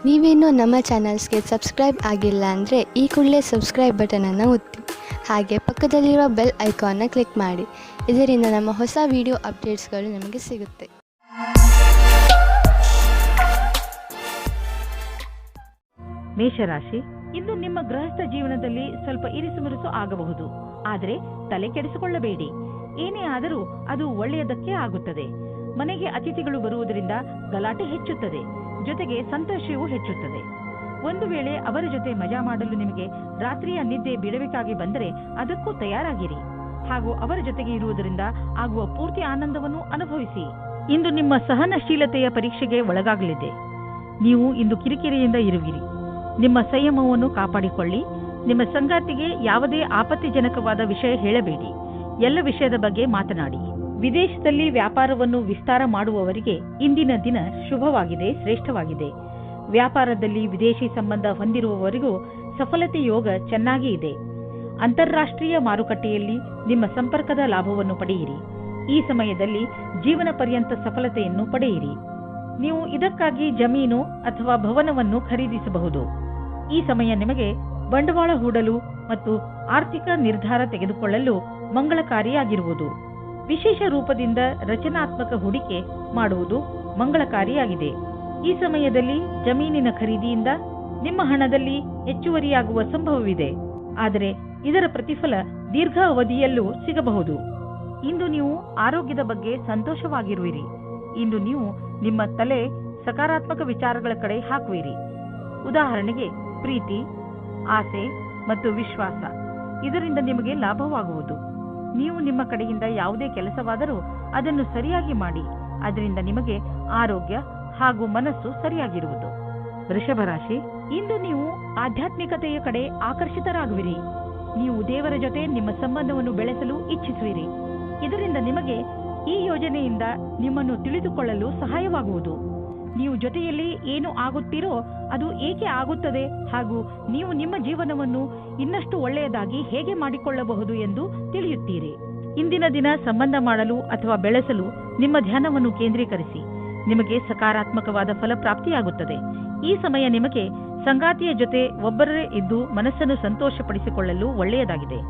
ನೀವೇನೂ ನಮ್ಮ ಚಾನಲ್ಸ್ಗೆ ಸಬ್ಸ್ಕ್ರೈಬ್ ಆಗಿಲ್ಲ ಅಂದರೆ ಈ ಕೂಡಲೇ ಸಬ್ಸ್ಕ್ರೈಬ್ ಬಟನನ್ನು ಒತ್ತಿ ಹಾಗೆ ಪಕ್ಕದಲ್ಲಿರುವ ಬೆಲ್ ಐಕಾನ್ನ ಕ್ಲಿಕ್ ಮಾಡಿ. ಇದರಿಂದ ನಮ್ಮ ಹೊಸ ವಿಡಿಯೋ ಅಪ್ಡೇಟ್ಸ್ಗಳು ನಿಮಗೆ ಸಿಗುತ್ತೆ. ಮೇಷರಾಶಿ, ಇಂದು ನಿಮ್ಮ ಗೃಹಸ್ಥ ಜೀವನದಲ್ಲಿ ಸ್ವಲ್ಪ ಇರಿಸುಮುರುಸು ಆಗಬಹುದು. ಆದರೆ ತಲೆ ಕೆಡಿಸಿಕೊಳ್ಳಬೇಡಿ. ಏನೇ ಆದರೂ ಅದು ಒಳ್ಳೆಯದಕ್ಕೆ ಆಗುತ್ತದೆ. ಮನೆಗೆ ಅತಿಥಿಗಳು ಬರುವುದರಿಂದ ಗಲಾಟೆ ಹೆಚ್ಚುತ್ತದೆ, ಜೊತೆಗೆ ಸಂತೋಷವೂ ಹೆಚ್ಚುತ್ತದೆ. ಒಂದು ವೇಳೆ ಅವರ ಜೊತೆ ಮಜಾ ಮಾಡಲು ನಿಮಗೆ ರಾತ್ರಿಯ ನಿದ್ದೆ ಬಿಡಬೇಕಾಗಿ ಬಂದರೆ ಅದಕ್ಕೂ ತಯಾರಾಗಿರಿ ಹಾಗೂ ಅವರ ಜೊತೆಗೆ ಇರುವುದರಿಂದ ಆಗುವ ಪೂರ್ತಿ ಆನಂದವನ್ನು ಅನುಭವಿಸಿ. ಇಂದು ನಿಮ್ಮ ಸಹನಶೀಲತೆಯ ಪರೀಕ್ಷೆಗೆ ಒಳಗಾಗಲಿದೆ. ನೀವು ಇಂದು ಕಿರಿಕಿರಿಯಿಂದ ಇರುವಿರಿ. ನಿಮ್ಮ ಸಂಯಮವನ್ನು ಕಾಪಾಡಿಕೊಳ್ಳಿ. ನಿಮ್ಮ ಸಂಗಾತಿಗೆ ಯಾವುದೇ ಆಪತ್ತಿಜನಕವಾದ ವಿಷಯ ಹೇಳಬೇಡಿ. ಎಲ್ಲ ವಿಷಯದ ಬಗ್ಗೆ ಮಾತನಾಡಿ. ವಿದೇಶದಲ್ಲಿ ವ್ಯಾಪಾರವನ್ನು ವಿಸ್ತಾರ ಮಾಡುವವರಿಗೆ ಇಂದಿನ ದಿನ ಶುಭವಾಗಿದೆ, ಶ್ರೇಷ್ಠವಾಗಿದೆ. ವ್ಯಾಪಾರದಲ್ಲಿ ವಿದೇಶಿ ಸಂಬಂಧ ಹೊಂದಿರುವವರಿಗೂ ಸಫಲತೆ ಯೋಗ ಚೆನ್ನಾಗಿ ಇದೆ. ಅಂತಾರಾಷ್ಟ್ರೀಯ ಮಾರುಕಟ್ಟೆಯಲ್ಲಿ ನಿಮ್ಮ ಸಂಪರ್ಕದ ಲಾಭವನ್ನು ಪಡೆಯಿರಿ. ಈ ಸಮಯದಲ್ಲಿ ಜೀವನ ಪರ್ಯಂತ ಸಫಲತೆಯನ್ನು ಪಡೆಯಿರಿ. ನೀವು ಇದಕ್ಕಾಗಿ ಜಮೀನು ಅಥವಾ ಭವನವನ್ನು ಖರೀದಿಸಬಹುದು. ಈ ಸಮಯ ನಿಮಗೆ ಬಂಡವಾಳ ಹೂಡಲು ಮತ್ತು ಆರ್ಥಿಕ ನಿರ್ಧಾರ ತೆಗೆದುಕೊಳ್ಳಲು ಮಂಗಳಕಾರಿಯಾಗಿರುವುದು. ವಿಶೇಷ ರೂಪದಿಂದ ರಚನಾತ್ಮಕ ಹೂಡಿಕೆ ಮಾಡುವುದು ಮಂಗಳಕಾರಿಯಾಗಿದೆ. ಈ ಸಮಯದಲ್ಲಿ ಜಮೀನಿನ ಖರೀದಿಯಿಂದ ನಿಮ್ಮ ಹಣದಲ್ಲಿ ಹೆಚ್ಚುವರಿಯಾಗುವ ಸಂಭವವಿದೆ. ಆದರೆ ಇದರ ಪ್ರತಿಫಲ ದೀರ್ಘ ಅವಧಿಯಲ್ಲೂ ಸಿಗಬಹುದು. ಇಂದು ನೀವು ಆರೋಗ್ಯದ ಬಗ್ಗೆ ಸಂತೋಷವಾಗಿರುವಿರಿ. ಇಂದು ನೀವು ನಿಮ್ಮ ತಲೆ ಸಕಾರಾತ್ಮಕ ವಿಚಾರಗಳ ಕಡೆ ಹಾಕುವಿರಿ. ಉದಾಹರಣೆಗೆ ಪ್ರೀತಿ, ಆಸೆ ಮತ್ತು ವಿಶ್ವಾಸ. ಇದರಿಂದ ನಿಮಗೆ ಲಾಭವಾಗುವುದು. ನೀವು ನಿಮ್ಮ ಕಡೆಯಿಂದ ಯಾವುದೇ ಕೆಲಸವಾದರೂ ಅದನ್ನು ಸರಿಯಾಗಿ ಮಾಡಿ. ಅದರಿಂದ ನಿಮಗೆ ಆರೋಗ್ಯ ಹಾಗೂ ಮನಸ್ಸು ಸರಿಯಾಗಿರುವುದು. ವೃಷಭ ರಾಶಿ, ಇಂದು ನೀವು ಆಧ್ಯಾತ್ಮಿಕತೆಯ ಕಡೆ ಆಕರ್ಷಿತರಾಗುವಿರಿ. ನೀವು ದೇವರ ಜೊತೆ ನಿಮ್ಮ ಸಂಬಂಧವನ್ನು ಬೆಳೆಸಲು ಇಚ್ಛಿಸುವಿರಿ. ಇದರಿಂದ ನಿಮಗೆ ಈ ಯೋಜನೆಯಿಂದ ನಿಮ್ಮನ್ನು ತಿಳಿದುಕೊಳ್ಳಲು ಸಹಾಯವಾಗುವುದು. ನೀವು ಜೊತೆಯಲ್ಲಿ ಏನು ಆಗುತ್ತೀರೋ ಅದು ಏಕೆ ಆಗುತ್ತದೆ ಹಾಗೂ ನೀವು ನಿಮ್ಮ ಜೀವನವನ್ನು ಇನ್ನಷ್ಟು ಒಳ್ಳೆಯದಾಗಿ ಹೇಗೆ ಮಾಡಿಕೊಳ್ಳಬಹುದು ಎಂದು ತಿಳಿಯುತ್ತೀರಿ. ಇಂದಿನ ದಿನ ಸಂಬಂಧ ಮಾಡಲು ಅಥವಾ ಬೆಳೆಸಲು ನಿಮ್ಮ ಧ್ಯಾನವನ್ನು ಕೇಂದ್ರೀಕರಿಸಿ. ನಿಮಗೆ ಸಕಾರಾತ್ಮಕವಾದ ಫಲಪ್ರಾಪ್ತಿಯಾಗುತ್ತದೆ. ಈ ಸಮಯ ನಿಮಗೆ ಸಂಗಾತಿಯ ಜೊತೆ ಒಬ್ಬರೇ ಇದ್ದು ಮನಸ್ಸನ್ನು ಸಂತೋಷಪಡಿಸಿಕೊಳ್ಳಲು ಒಳ್ಳೆಯದಾಗಿದೆ.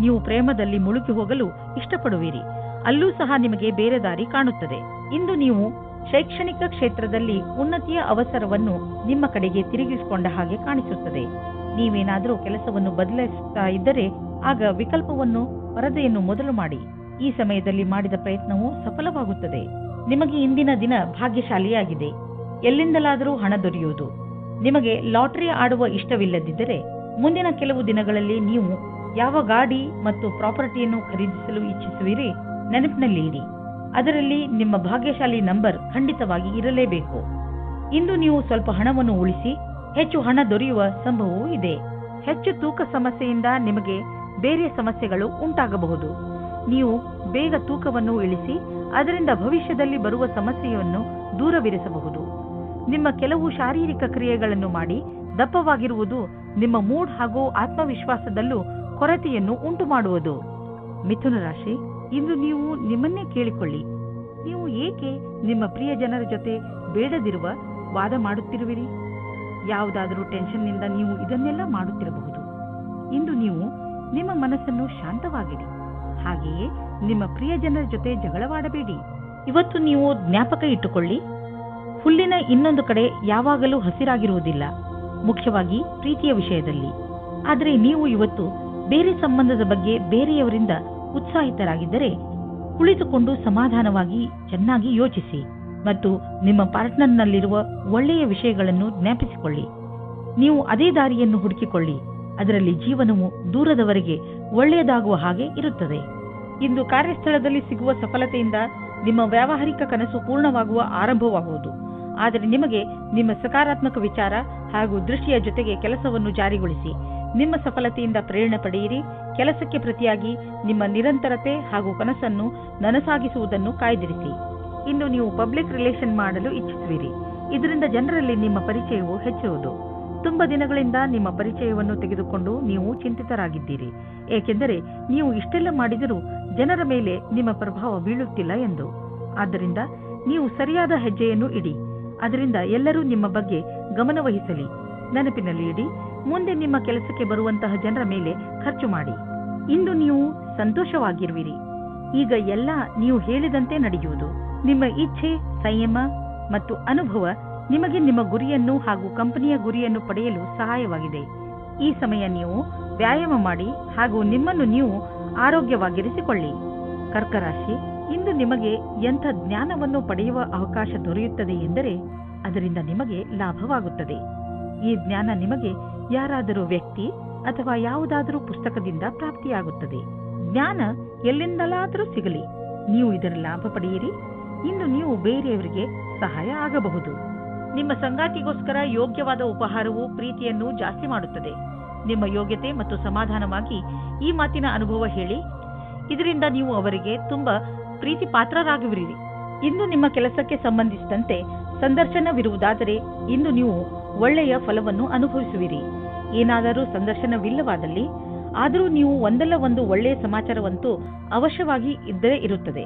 ನೀವು ಪ್ರೇಮದಲ್ಲಿ ಮುಳುಗಿ ಹೋಗಲು ಇಷ್ಟಪಡುವಿರಿ. ಅಲ್ಲೂ ಸಹ ನಿಮಗೆ ಬೇರೆ ದಾರಿ ಕಾಣುತ್ತದೆ. ಇಂದು ನೀವು ಶೈಕ್ಷಣಿಕ ಕ್ಷೇತ್ರದಲ್ಲಿ ಉನ್ನತಿಯ ಅವಸರವನ್ನು ನಿಮ್ಮ ಕಡೆಗೆ ತಿರುಗಿಸಿಕೊಂಡ ಹಾಗೆ ಕಾಣಿಸುತ್ತದೆ. ನೀವೇನಾದರೂ ಕೆಲಸವನ್ನು ಬದಲಾಯಿಸುತ್ತಾ ಇದ್ದರೆ ಆಗ ವಿಕಲ್ಪವನ್ನು ವರದಿಯನ್ನು ಮೊದಲು ಮಾಡಿ. ಈ ಸಮಯದಲ್ಲಿ ಮಾಡಿದ ಪ್ರಯತ್ನವು ಸಫಲವಾಗುತ್ತದೆ. ನಿಮಗೆ ಇಂದಿನ ದಿನ ಭಾಗ್ಯಶಾಲಿಯಾಗಿದೆ. ಎಲ್ಲಿಂದಲಾದರೂ ಹಣ ದೊರೆಯುವುದು. ನಿಮಗೆ ಲಾಟರಿ ಆಡುವ ಇಷ್ಟವಿಲ್ಲದಿದ್ದರೆ ಮುಂದಿನ ಕೆಲವು ದಿನಗಳಲ್ಲಿ ನೀವು ಯಾವ ಗಾಡಿ ಮತ್ತು ಪ್ರಾಪರ್ಟಿಯನ್ನು ಖರೀದಿಸಲು ಇಚ್ಛಿಸುವಿರಿ ನೆನಪಿನಲ್ಲಿ ಇಡಿ. ಅದರಲ್ಲಿ ನಿಮ್ಮ ಭಾಗ್ಯಶಾಲಿ ನಂಬರ್ ಖಂಡಿತವಾಗಿ ಇರಲೇಬೇಕು. ಇಂದು ನೀವು ಸ್ವಲ್ಪ ಹಣವನ್ನು ಉಳಿಸಿ ಹೆಚ್ಚು ಹಣ ದೊರೆಯುವ ಸಂಭವವೂ ಇದೆ. ಹೆಚ್ಚು ತೂಕ ಸಮಸ್ಯೆಯಿಂದ ನಿಮಗೆ ಬೇರೆ ಸಮಸ್ಯೆಗಳು ಉಂಟಾಗಬಹುದು. ನೀವು ಬೇಗ ತೂಕವನ್ನು ಇಳಿಸಿ ಅದರಿಂದ ಭವಿಷ್ಯದಲ್ಲಿ ಬರುವ ಸಮಸ್ಯೆಯನ್ನು ದೂರವಿರಿಸಬಹುದು. ನಿಮ್ಮ ಕೆಲವು ಶಾರೀರಿಕ ಕ್ರಿಯೆಗಳನ್ನು ಮಾಡಿ ದಪ್ಪವಾಗಿರುವುದು ನಿಮ್ಮ ಮೂಡ್ ಹಾಗೂ ಆತ್ಮವಿಶ್ವಾಸದಲ್ಲೂ ಕೊರತೆಯನ್ನು ಉಂಟು ಮಾಡುವುದು. ಮಿಥುನ ರಾಶಿ, ಇಂದು ನೀವು ನಿಮ್ಮನ್ನೇ ಕೇಳಿಕೊಳ್ಳಿ. ನೀವು ಏಕೆ ನಿಮ್ಮ ಪ್ರಿಯ ಜನರ ಜೊತೆ ಬೇಡದಿರುವ ವಾದ ಮಾಡುತ್ತಿರುವಿರಿ? ಯಾವುದಾದರೂ ಟೆನ್ಷನ್ನಿಂದ ನೀವು ಇದನ್ನೆಲ್ಲ ಮಾಡುತ್ತಿರಬಹುದು. ಇಂದು ನೀವು ನಿಮ್ಮ ಮನಸ್ಸನ್ನು ಶಾಂತವಾಗಿಡಿ. ಹಾಗೆಯೇ ನಿಮ್ಮ ಪ್ರಿಯ ಜನರ ಜೊತೆ ಜಗಳವಾಡಬೇಡಿ. ಇವತ್ತು ನೀವು ಜ್ಞಾಪಕ ಇಟ್ಟುಕೊಳ್ಳಿ, ಹುಲ್ಲಿನ ಇನ್ನೊಂದು ಕಡೆ ಯಾವಾಗಲೂ ಹಸಿರಾಗಿರುವುದಿಲ್ಲ, ಮುಖ್ಯವಾಗಿ ಪ್ರೀತಿಯ ವಿಷಯದಲ್ಲಿ. ಆದರೆ ನೀವು ಇವತ್ತು ಬೇರೆ ಸಂಬಂಧದ ಬಗ್ಗೆ ಬೇರೆಯವರಿಂದ ಉತ್ಸಾಹಿತರಾಗಿದ್ದರೆ ಕುಳಿತುಕೊಂಡು ಸಮಾಧಾನವಾಗಿ ಚೆನ್ನಾಗಿ ಯೋಚಿಸಿ ಮತ್ತು ನಿಮ್ಮ ಪಾರ್ಟ್ನರ್ನಲ್ಲಿರುವ ಒಳ್ಳೆಯ ವಿಷಯಗಳನ್ನು ಜ್ಞಾಪಿಸಿಕೊಳ್ಳಿ. ನೀವು ಅದೇ ದಾರಿಯನ್ನು ಹುಡುಕಿಕೊಳ್ಳಿ. ಅದರಲ್ಲಿ ಜೀವನವು ದೂರದವರೆಗೆ ಒಳ್ಳೆಯದಾಗುವ ಹಾಗೆ ಇರುತ್ತದೆ. ಇಂದು ಕಾರ್ಯಸ್ಥಳದಲ್ಲಿ ಸಿಗುವ ಸಫಲತೆಯಿಂದ ನಿಮ್ಮ ವ್ಯಾವಹಾರಿಕ ಕನಸು ಪೂರ್ಣವಾಗುವ ಆರಂಭವಾಗುವುದು. ಆದರೆ ನಿಮಗೆ ನಿಮ್ಮ ಸಕಾರಾತ್ಮಕ ವಿಚಾರ ಹಾಗೂ ದೃಷ್ಟಿಯ ಜೊತೆಗೆ ಕೆಲಸವನ್ನು ಜಾರಿಗೊಳಿಸಿ. ನಿಮ್ಮ ಸಫಲತೆಯಿಂದ ಪ್ರೇರಣೆ ಪಡೆಯಿರಿ. ಕೆಲಸಕ್ಕೆ ಪ್ರತಿಯಾಗಿ ನಿಮ್ಮ ನಿರಂತರತೆ ಹಾಗೂ ಕನಸನ್ನು ನನಸಾಗಿಸುವುದನ್ನು ಕಾಯ್ದಿರಿಸಿ. ಇಂದು ನೀವು ಪಬ್ಲಿಕ್ ರಿಲೇಷನ್ ಮಾಡಲು ಇಚ್ಛಿಸುವಿರಿ. ಇದರಿಂದ ಜನರಲ್ಲಿ ನಿಮ್ಮ ಪರಿಚಯವು ಹೆಚ್ಚುವುದು. ತುಂಬ ದಿನಗಳಿಂದ ನಿಮ್ಮ ಪರಿಚಯವನ್ನು ತೆಗೆದುಕೊಂಡು ನೀವು ಚಿಂತಿತರಾಗಿದ್ದೀರಿ. ಏಕೆಂದರೆ ನೀವು ಇಷ್ಟೆಲ್ಲ ಮಾಡಿದರೂ ಜನರ ಮೇಲೆ ನಿಮ್ಮ ಪ್ರಭಾವ ಬೀಳುತ್ತಿಲ್ಲ ಎಂದು. ಆದ್ದರಿಂದ ನೀವು ಸರಿಯಾದ ಹೆಜ್ಜೆಯನ್ನು ಇಡಿ. ಅದರಿಂದ ಎಲ್ಲರೂ ನಿಮ್ಮ ಬಗ್ಗೆ ಗಮನ ವಹಿಸಲಿ. ನೆನಪಿನಲ್ಲಿ ಇಡಿ, ಮುಂದೆ ನಿಮ್ಮ ಕೆಲಸಕ್ಕೆ ಬರುವಂತಹ ಜನರ ಮೇಲೆ ಖರ್ಚು ಮಾಡಿ. ಇಂದು ನೀವು ಸಂತೋಷವಾಗಿರುವಿರಿ. ಈಗ ಎಲ್ಲ ನೀವು ಹೇಳಿದಂತೆ ನಡೆಯುವುದು. ನಿಮ್ಮ ಇಚ್ಛೆ, ಸಂಯಮ ಮತ್ತು ಅನುಭವ ನಿಮಗೆ ನಿಮ್ಮ ಗುರಿಯನ್ನು ಹಾಗೂ ಕಂಪನಿಯ ಗುರಿಯನ್ನು ಪಡೆಯಲು ಸಹಾಯವಾಗಿದೆ. ಈ ಸಮಯ ನೀವು ವ್ಯಾಯಾಮ ಮಾಡಿ ಹಾಗೂ ನಿಮ್ಮನ್ನು ನೀವು ಆರೋಗ್ಯವಾಗಿರಿಸಿಕೊಳ್ಳಿ. ಕರ್ಕ ರಾಶಿ, ಇಂದು ನಿಮಗೆ ಎಂಥ ಜ್ಞಾನವನ್ನು ಪಡೆಯುವ ಅವಕಾಶ ದೊರೆಯುತ್ತದೆ ಎಂದರೆ ಅದರಿಂದ ನಿಮಗೆ ಲಾಭವಾಗುತ್ತದೆ. ಈ ಜ್ಞಾನ ನಿಮಗೆ ಯಾರಾದರೂ ವ್ಯಕ್ತಿ ಅಥವಾ ಯಾವುದಾದರೂ ಪುಸ್ತಕದಿಂದ ಪ್ರಾಪ್ತಿಯಾಗುತ್ತದೆ. ಜ್ಞಾನ ಎಲ್ಲಿಂದಲಾದರೂ ಸಿಗಲಿ, ನೀವು ಇದರ ಲಾಭ ಪಡೆಯಿರಿ. ಇಂದು ನೀವು ಬೇರೆಯವರಿಗೆ ಸಹಾಯ ಆಗಬಹುದು. ನಿಮ್ಮ ಸಂಗಾತಿಗೋಸ್ಕರ ಯೋಗ್ಯವಾದ ಉಪಹಾರವು ಪ್ರೀತಿಯನ್ನು ಜಾಸ್ತಿ ಮಾಡುತ್ತದೆ. ನಿಮ್ಮ ಯೋಗ್ಯತೆ ಮತ್ತು ಸಮಾಧಾನವಾಗಿ ಈ ಮಾತಿನ ಅನುಭವ ಹೇಳಿ. ಇದರಿಂದ ನೀವು ಅವರಿಗೆ ತುಂಬಾ ಪ್ರೀತಿ ಪಾತ್ರರಾಗುವಿರಿ. ಇಂದು ನಿಮ್ಮ ಕೆಲಸಕ್ಕೆ ಸಂಬಂಧಿಸಿದಂತೆ ಸಂದರ್ಶನವಿರುವುದಾದರೆ ಇಂದು ನೀವು ಒಳ್ಳೆಯ ಫಲವನ್ನು ಅನುಭವಿಸುವಿರಿ. ಏನಾದರೂ ಸಂದರ್ಶನವಿಲ್ಲವಾದಲ್ಲಿ ಆದರೂ ನೀವು ಒಂದಲ್ಲ ಒಂದು ಒಳ್ಳೆಯ ಸಮಾಚಾರವಂತೂ ಅವಶ್ಯವಾಗಿ ಇದ್ದೇ ಇರುತ್ತದೆ.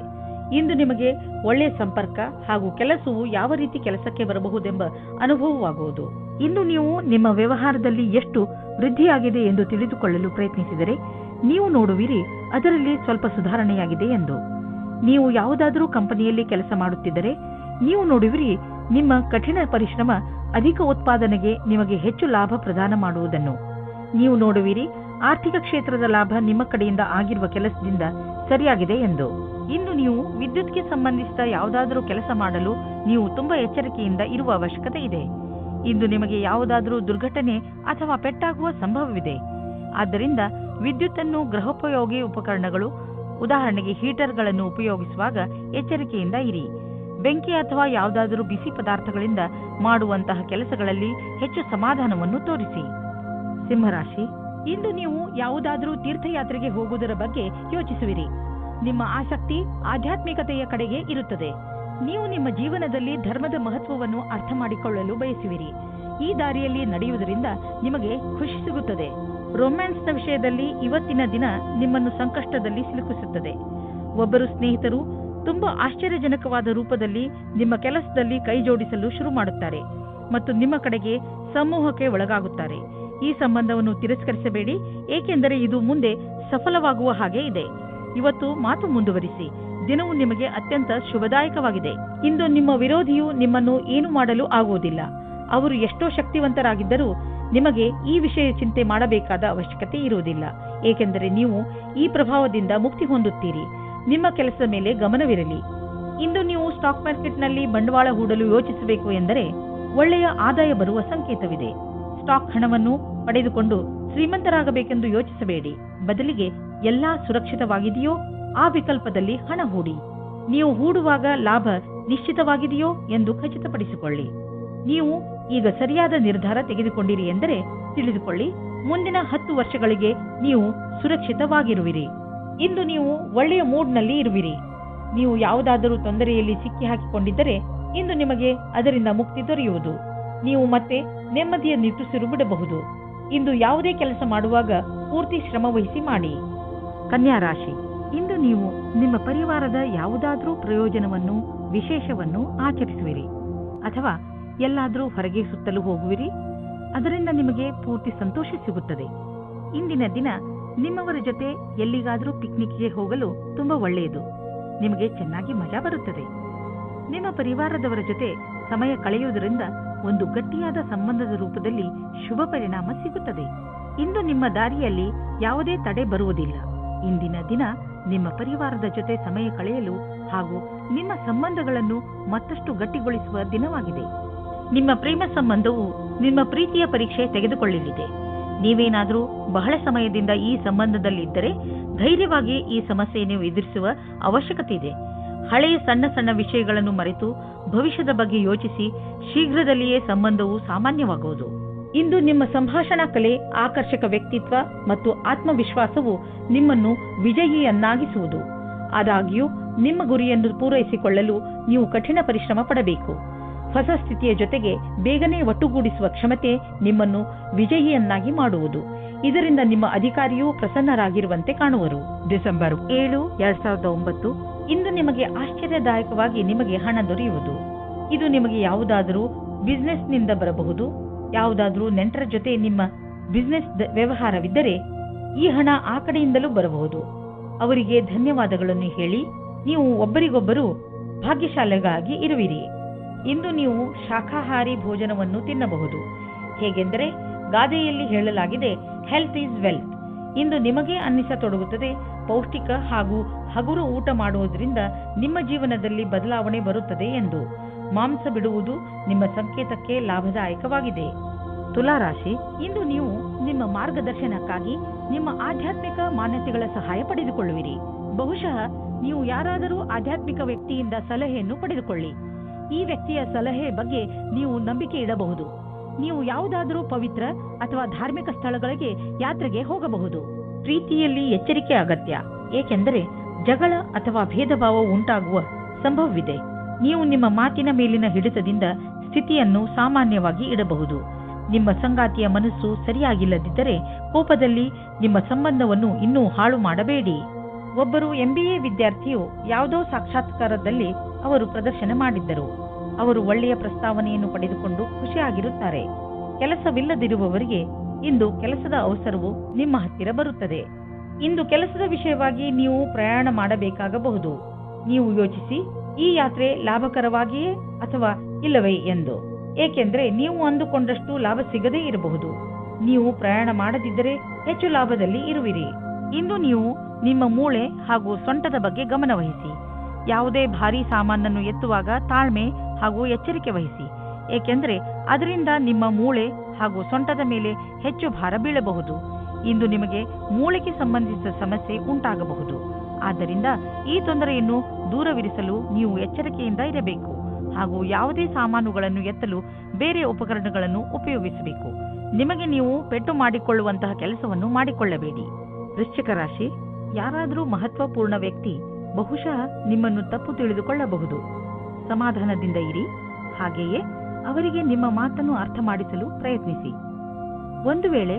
ಇಂದು ನಿಮಗೆ ಒಳ್ಳೆಯ ಸಂಪರ್ಕ ಹಾಗೂ ಕೆಲಸವು ಯಾವ ರೀತಿ ಕೆಲಸಕ್ಕೆ ಬರಬಹುದೆಂಬ ಅನುಭವವಾಗುವುದು. ಇಂದು ನೀವು ನಿಮ್ಮ ವ್ಯವಹಾರದಲ್ಲಿ ಎಷ್ಟು ವೃದ್ಧಿಯಾಗಿದೆ ಎಂದು ತಿಳಿದುಕೊಳ್ಳಲು ಪ್ರಯತ್ನಿಸಿದರೆ ನೀವು ನೋಡುವಿರಿ ಅದರಲ್ಲಿ ಸ್ವಲ್ಪ ಸುಧಾರಣೆಯಾಗಿದೆ ಎಂದು. ನೀವು ಯಾವುದಾದರೂ ಕಂಪನಿಯಲ್ಲಿ ಕೆಲಸ ಮಾಡುತ್ತಿದ್ದರೆ ನೀವು ನೋಡುವಿರಿ ನಿಮ್ಮ ಕಠಿಣ ಪರಿಶ್ರಮ ಅಧಿಕ ಉತ್ಪಾದನೆಗೆ ನಿಮಗೆ ಹೆಚ್ಚು ಲಾಭ ಪ್ರದಾನ ಮಾಡುವುದನ್ನು. ನೀವು ನೋಡುವಿರಿ ಆರ್ಥಿಕ ಕ್ಷೇತ್ರದ ಲಾಭ ನಿಮ್ಮ ಕಡೆಯಿಂದ ಆಗಿರುವ ಕೆಲಸದಿಂದ ಸರಿಯಾಗಿದೆ ಎಂದು. ಇಂದು ನೀವು ವಿದ್ಯುತ್ಗೆ ಸಂಬಂಧಿಸಿದ ಯಾವುದಾದರೂ ಕೆಲಸ ಮಾಡಲು ನೀವು ತುಂಬಾ ಎಚ್ಚರಿಕೆಯಿಂದ ಇರುವ ಅವಶ್ಯಕತೆ ಇದೆ. ಇಂದು ನಿಮಗೆ ಯಾವುದಾದರೂ ದುರ್ಘಟನೆ ಅಥವಾ ಪೆಟ್ಟಾಗುವ ಸಂಭವವಿದೆ. ಆದ್ದರಿಂದ ವಿದ್ಯುತ್ತನ್ನು ಗೃಹೋಪಯೋಗಿ ಉಪಕರಣಗಳು, ಉದಾಹರಣೆಗೆ ಹೀಟರ್ಗಳನ್ನು ಉಪಯೋಗಿಸುವಾಗ ಎಚ್ಚರಿಕೆಯಿಂದ ಇರಿ. ಬೆಂಕಿ ಅಥವಾ ಯಾವುದಾದರೂ ಬಿಸಿ ಪದಾರ್ಥಗಳಿಂದ ಮಾಡುವಂತಹ ಕೆಲಸಗಳಲ್ಲಿ ಹೆಚ್ಚು ಸಮಾಧಾನವನ್ನು ತೋರಿಸಿ. ಸಿಂಹರಾಶಿ, ಇಂದು ನೀವು ಯಾವುದಾದರೂ ತೀರ್ಥಯಾತ್ರೆಗೆ ಹೋಗುವುದರ ಬಗ್ಗೆ ಯೋಚಿಸುವಿರಿ. ನಿಮ್ಮ ಆಸಕ್ತಿ ಆಧ್ಯಾತ್ಮಿಕತೆಯ ಕಡೆಗೆ ಇರುತ್ತದೆ. ನೀವು ನಿಮ್ಮ ಜೀವನದಲ್ಲಿ ಧರ್ಮದ ಮಹತ್ವವನ್ನು ಅರ್ಥ ಮಾಡಿಕೊಳ್ಳಲು ಬಯಸುವಿರಿ. ಈ ದಾರಿಯಲ್ಲಿ ನಡೆಯುವುದರಿಂದ ನಿಮಗೆ ಖುಷಿ ಸಿಗುತ್ತದೆ. ರೊಮ್ಯಾನ್ಸ್ನ ವಿಷಯದಲ್ಲಿ ಇವತ್ತಿನ ದಿನ ನಿಮ್ಮನ್ನು ಸಂಕಷ್ಟದಲ್ಲಿ ಸಿಲುಕಿಸುತ್ತದೆ. ಒಬ್ಬರು ಸ್ನೇಹಿತರು ತುಂಬಾ ಆಶ್ಚರ್ಯಜನಕವಾದ ರೂಪದಲ್ಲಿ ನಿಮ್ಮ ಕೆಲಸದಲ್ಲಿ ಕೈ ಜೋಡಿಸಲು ಶುರು ಮಾಡುತ್ತಾರೆ ಮತ್ತು ನಿಮ್ಮ ಕಡೆಗೆ ಸಮೂಹಕ್ಕೆ ಒಳಗಾಗುತ್ತಾರೆ. ಈ ಸಂಬಂಧವನ್ನು ತಿರಸ್ಕರಿಸಬೇಡಿ, ಏಕೆಂದರೆ ಇದು ಮುಂದೆ ಸಫಲವಾಗುವ ಹಾಗೆ ಇದೆ. ಇವತ್ತು ಮಾತು ಮುಂದುವರಿಸಿ. ದಿನವು ನಿಮಗೆ ಅತ್ಯಂತ ಶುಭದಾಯಕವಾಗಿದೆ. ಇಂದು ನಿಮ್ಮ ವಿರೋಧಿಯು ನಿಮ್ಮನ್ನು ಏನು ಮಾಡಲು ಆಗುವುದಿಲ್ಲ. ಅವರು ಎಷ್ಟೋ ಶಕ್ತಿವಂತರಾಗಿದ್ದರೂ ನಿಮಗೆ ಈ ವಿಷಯ ಚಿಂತೆ ಮಾಡಬೇಕಾದ ಅವಶ್ಯಕತೆ ಇರುವುದಿಲ್ಲ, ಏಕೆಂದರೆ ನೀವು ಈ ಪ್ರಭಾವದಿಂದ ಮುಕ್ತಿ ಹೊಂದುತ್ತೀರಿ. ನಿಮ್ಮ ಕೆಲಸದ ಮೇಲೆ ಗಮನವಿರಲಿ. ಇಂದು ನೀವು ಸ್ಟಾಕ್ ಮಾರ್ಕೆಟ್ನಲ್ಲಿ ಬಂಡವಾಳ ಹೂಡಲು ಯೋಚಿಸಬೇಕು ಎಂದರೆ ಒಳ್ಳೆಯ ಆದಾಯ ಬರುವ ಸಂಕೇತವಿದೆ. ಸ್ಟಾಕ್ ಹಣವನ್ನು ಪಡೆದುಕೊಂಡು ಶ್ರೀಮಂತರಾಗಬೇಕೆಂದು ಯೋಚಿಸಬೇಡಿ. ಬದಲಿಗೆ ಎಲ್ಲಾ ಸುರಕ್ಷಿತವಾಗಿದೆಯೋ ಆ ವಿಕಲ್ಪದಲ್ಲಿ ಹಣ ಹೂಡಿ. ನೀವು ಹೂಡುವಾಗ ಲಾಭ ನಿಶ್ಚಿತವಾಗಿದೆಯೋ ಎಂದು ಖಚಿತಪಡಿಸಿಕೊಳ್ಳಿ. ನೀವು ಈಗ ಸರಿಯಾದ ನಿರ್ಧಾರ ತೆಗೆದುಕೊಂಡಿರಿ ಎಂದರೆ ತಿಳಿದುಕೊಳ್ಳಿ, ಮುಂದಿನ 10 ವರ್ಷಗಳಿಗೆ ನೀವು ಸುರಕ್ಷಿತವಾಗಿರುವಿರಿ. ಇಂದು ನೀವು ಒಳ್ಳೆಯ ಮೂಡ್ನಲ್ಲಿ ಇರುವಿರಿ. ನೀವು ಯಾವುದಾದರೂ ತೊಂದರೆಯಲ್ಲಿ ಸಿಕ್ಕಿ ಹಾಕಿಕೊಂಡಿದ್ದರೆ ಇಂದು ನಿಮಗೆ ಅದರಿಂದ ಮುಕ್ತಿ ದೊರೆಯುವುದು. ನೀವು ಮತ್ತೆ ನೆಮ್ಮದಿಯ ನಿಟ್ಟುಸಿರು ಬಿಡಬಹುದು. ಇಂದು ಯಾವುದೇ ಕೆಲಸ ಮಾಡುವಾಗ ಪೂರ್ತಿ ಶ್ರಮ ವಹಿಸಿ ಮಾಡಿ. ಕನ್ಯಾ ರಾಶಿ, ಇಂದು ನೀವು ನಿಮ್ಮ ಪರಿವಾರದ ಯಾವುದಾದ್ರೂ ಪ್ರಯೋಜನವನ್ನು, ವಿಶೇಷವನ್ನು ಆಚರಿಸುವಿರಿ ಅಥವಾ ಎಲ್ಲಾದರೂ ಹೊರಗೆ ಸುತ್ತಲು ಹೋಗುವಿರಿ. ಅದರಿಂದ ನಿಮಗೆ ಪೂರ್ತಿ ಸಂತೋಷ ಸಿಗುತ್ತದೆ. ಇಂದಿನ ದಿನ ನಿಮ್ಮವರ ಜೊತೆ ಎಲ್ಲಿಗಾದರೂ ಪಿಕ್ನಿಕ್ಗೆ ಹೋಗಲು ತುಂಬಾ ಒಳ್ಳೆಯದು. ನಿಮಗೆ ಚೆನ್ನಾಗಿ ಮಜಾ ಬರುತ್ತದೆ. ನಿಮ್ಮ ಪರಿವಾರದವರ ಜೊತೆ ಸಮಯ ಕಳೆಯುವುದರಿಂದ ಒಂದು ಗಟ್ಟಿಯಾದ ಸಂಬಂಧದ ರೂಪದಲ್ಲಿ ಶುಭ ಪರಿಣಾಮ ಸಿಗುತ್ತದೆ. ಇಂದು ನಿಮ್ಮ ದಾರಿಯಲ್ಲಿ ಯಾವುದೇ ತಡೆ ಬರುವುದಿಲ್ಲ. ಇಂದಿನ ದಿನ ನಿಮ್ಮ ಪರಿವಾರದ ಜೊತೆ ಸಮಯ ಕಳೆಯಲು ಹಾಗೂ ನಿಮ್ಮ ಸಂಬಂಧಗಳನ್ನು ಮತ್ತಷ್ಟು ಗಟ್ಟಿಗೊಳಿಸುವ ದಿನವಾಗಿದೆ. ನಿಮ್ಮ ಪ್ರೇಮ ಸಂಬಂಧವು ನಿಮ್ಮ ಪ್ರೀತಿಯ ಪರೀಕ್ಷೆ ತೆಗೆದುಕೊಳ್ಳಲಿದೆ. ನೀವೇನಾದರೂ ಬಹಳ ಸಮಯದಿಂದ ಈ ಸಂಬಂಧದಲ್ಲಿದ್ದರೆ ಧೈರ್ಯವಾಗಿ ಈ ಸಮಸ್ಯೆಯನ್ನು ಎದುರಿಸುವ ಅವಶ್ಯಕತೆ ಇದೆ. ಹಳೆಯ ಸಣ್ಣ ಸಣ್ಣ ವಿಷಯಗಳನ್ನು ಮರೆತು ಭವಿಷ್ಯದ ಬಗ್ಗೆ ಯೋಚಿಸಿ ಶೀಘ್ರದಲ್ಲಿಯೇ ಸಂಬಂಧವು ಸಾಮಾನ್ಯವಾಗುವುದು. ಇಂದು ನಿಮ್ಮ ಸಂಭಾಷಣಾ ಕಲೆ, ಆಕರ್ಷಕ ವ್ಯಕ್ತಿತ್ವ ಮತ್ತು ಆತ್ಮವಿಶ್ವಾಸವು ನಿಮ್ಮನ್ನು ವಿಜಯಿಯನ್ನಾಗಿಸುವುದು. ಆದಾಗ್ಯೂ ನಿಮ್ಮ ಗುರಿಯನ್ನು ಪೂರೈಸಿಕೊಳ್ಳಲು ನೀವು ಕಠಿಣ ಪರಿಶ್ರಮ ಪಡಬೇಕು. ಹೊಸ ಸ್ಥಿತಿಯ ಜೊತೆಗೆ ಬೇಗನೆ ಒಟ್ಟುಗೂಡಿಸುವ ಕ್ಷಮತೆ ನಿಮ್ಮನ್ನು ವಿಜಯಿಯನ್ನಾಗಿ ಮಾಡುವುದು. ಇದರಿಂದ ನಿಮ್ಮ ಅಧಿಕಾರಿಯೂ ಪ್ರಸನ್ನರಾಗಿರುವಂತೆ ಕಾಣುವರು. ಡಿಸೆಂಬರ್ 7, 2009 ಇಂದು ನಿಮಗೆ ಆಶ್ಚರ್ಯದಾಯಕವಾಗಿ ನಿಮಗೆ ಹಣ ದೊರೆಯುವುದು. ಇದು ನಿಮಗೆ ಯಾವುದಾದರೂ ಬಿಸ್ನೆಸ್ನಿಂದ ಬರಬಹುದು. ಯಾವುದಾದರೂ ನೆಂಟರ ಜೊತೆ ನಿಮ್ಮ ಬಿಸ್ನೆಸ್ ವ್ಯವಹಾರವಿದ್ದರೆ ಈ ಹಣ ಆ ಕಡೆಯಿಂದಲೂ ಬರಬಹುದು. ಅವರಿಗೆ ಧನ್ಯವಾದಗಳನ್ನು ಹೇಳಿ ನೀವು ಒಬ್ಬರಿಗೊಬ್ಬರು ಭಾಗ್ಯಶಾಲಿಗಳಾಗಿ ಇರುವಿರಿ. ಇಂದು ನೀವು ಶಾಖಾಹಾರಿ ಭೋಜನವನ್ನು ತಿನ್ನಬಹುದು. ಹೇಗೆಂದರೆ ಗಾದೆಯಲ್ಲಿ ಹೇಳಲಾಗಿದೆ, ಹೆಲ್ತ್ ಈಸ್ ವೆಲ್ತ್. ಇಂದು ನಿಮಗೆ ಅನ್ನಿಸತೊಡಗುತ್ತದೆ ಪೌಷ್ಟಿಕ ಹಾಗೂ ಹಗುರು ಊಟ ಮಾಡುವುದರಿಂದ ನಿಮ್ಮ ಜೀವನದಲ್ಲಿ ಬದಲಾವಣೆ ಬರುತ್ತದೆ ಎಂದು. ಮಾಂಸ ಬಿಡುವುದು ನಿಮ್ಮ ಸಂಕೇತಕ್ಕೆ ಲಾಭದಾಯಕವಾಗಿದೆ. ತುಲಾರಾಶಿ, ಇಂದು ನೀವು ನಿಮ್ಮ ಮಾರ್ಗದರ್ಶನಕ್ಕಾಗಿ ನಿಮ್ಮ ಆಧ್ಯಾತ್ಮಿಕ ಮಾನ್ಯತೆಗಳ ಸಹಾಯ ಪಡೆದುಕೊಳ್ಳುವಿರಿ. ಬಹುಶಃ ನೀವು ಯಾರಾದರೂ ಆಧ್ಯಾತ್ಮಿಕ ವ್ಯಕ್ತಿಯಿಂದ ಸಲಹೆಯನ್ನು ಪಡೆದುಕೊಳ್ಳಿ. ಈ ವ್ಯಕ್ತಿಯ ಸಲಹೆ ಬಗ್ಗೆ ನೀವು ನಂಬಿಕೆ ಇಡಬಹುದು. ನೀವು ಯಾವುದಾದರೂ ಪವಿತ್ರ ಅಥವಾ ಧಾರ್ಮಿಕ ಸ್ಥಳಗಳಿಗೆ ಯಾತ್ರೆಗೆ ಹೋಗಬಹುದು. ಪ್ರೀತಿಯಲ್ಲಿ ಎಚ್ಚರಿಕೆ ಅಗತ್ಯ, ಏಕೆಂದರೆ ಜಗಳ ಅಥವಾ ಭೇದ ಭಾವ ಉಂಟಾಗುವ ಸಂಭವವಿದೆ. ನೀವು ನಿಮ್ಮ ಮಾತಿನ ಮೇಲಿನ ಹಿಡಿತದಿಂದ ಸ್ಥಿತಿಯನ್ನು ಸಾಮಾನ್ಯವಾಗಿ ಇಡಬಹುದು. ನಿಮ್ಮ ಸಂಗಾತಿಯ ಮನಸ್ಸು ಸರಿಯಾಗಿಲ್ಲದಿದ್ದರೆ ಕೋಪದಲ್ಲಿ ನಿಮ್ಮ ಸಂಬಂಧವನ್ನು ಇನ್ನೂ ಹಾಳು ಮಾಡಬೇಡಿ. ಒಬ್ಬರು MBA ವಿದ್ಯಾರ್ಥಿಯು ಯಾವುದೋ ಸಾಕ್ಷಾತ್ಕಾರದಲ್ಲಿ ಅವರು ಪ್ರದರ್ಶನ ಮಾಡಿದ್ದರು. ಅವರು ಒಳ್ಳೆಯ ಪ್ರಸ್ತಾವನೆಯನ್ನು ಪಡೆದುಕೊಂಡು ಖುಷಿಯಾಗಿರುತ್ತಾರೆ. ಕೆಲಸವಿಲ್ಲದಿರುವವರಿಗೆ ಇಂದು ಕೆಲಸದ ಅವಸರವು ನಿಮ್ಮ ಹತ್ತಿರ ಬರುತ್ತದೆ. ಇಂದು ಕೆಲಸದ ವಿಷಯವಾಗಿ ನೀವು ಪ್ರಯಾಣ ಮಾಡಬೇಕಾಗಬಹುದು. ನೀವು ಯೋಚಿಸಿ, ಈ ಯಾತ್ರೆ ಲಾಭಕರವಾಗಿಯೇ ಅಥವಾ ಇಲ್ಲವೇ ಎಂದು. ಏಕೆಂದರೆ ನೀವು ಅಂದುಕೊಂಡಷ್ಟು ಲಾಭ ಸಿಗದೇ ಇರಬಹುದು. ನೀವು ಪ್ರಯಾಣ ಮಾಡದಿದ್ದರೆ ಹೆಚ್ಚು ಲಾಭದಲ್ಲಿ ಇರುವಿರಿ. ಇಂದು ನೀವು ನಿಮ್ಮ ಮೂಳೆ ಹಾಗೂ ಸೊಂಟದ ಬಗ್ಗೆ ಗಮನವಹಿಸಿ. ಯಾವುದೇ ಭಾರೀ ಸಾಮಾನನ್ನು ಎತ್ತುವಾಗ ತಾಳ್ಮೆ ಹಾಗೂ ಎಚ್ಚರಿಕೆ ವಹಿಸಿ, ಏಕೆಂದರೆ ಅದರಿಂದ ನಿಮ್ಮ ಮೂಳೆ ಹಾಗೂ ಸೊಂಟದ ಮೇಲೆ ಹೆಚ್ಚು ಭಾರ ಬೀಳಬಹುದು. ಇಂದು ನಿಮಗೆ ಮೂಳೆಗೆ ಸಂಬಂಧಿಸಿದ ಸಮಸ್ಯೆ ಉಂಟಾಗಬಹುದು. ಆದ್ದರಿಂದ ಈ ತೊಂದರೆಯನ್ನು ದೂರವಿರಿಸಲು ನೀವು ಎಚ್ಚರಿಕೆಯಿಂದ ಇರಬೇಕು ಹಾಗೂ ಯಾವುದೇ ಸಾಮಾನುಗಳನ್ನು ಎತ್ತಲು ಬೇರೆ ಉಪಕರಣಗಳನ್ನು ಉಪಯೋಗಿಸಬೇಕು. ನಿಮಗೆ ನೀವು ಪೆಟ್ಟು ಮಾಡಿಕೊಳ್ಳುವಂತಹ ಕೆಲಸವನ್ನು ಮಾಡಿಕೊಳ್ಳಬೇಡಿ. ವೃಶ್ಚಿಕ ರಾಶಿ, ಯಾರಾದರೂ ಮಹತ್ವಪೂರ್ಣ ವ್ಯಕ್ತಿ ಬಹುಶಃ ನಿಮ್ಮನ್ನು ತಪ್ಪು ತಿಳಿದುಕೊಳ್ಳಬಹುದು. ಸಮಾಧಾನದಿಂದ ಇರಿ. ಹಾಗೆಯೇ ಅವರಿಗೆ ನಿಮ್ಮ ಮಾತನ್ನು ಅರ್ಥ ಮಾಡಿಸಲು ಪ್ರಯತ್ನಿಸಿ. ಒಂದು ವೇಳೆ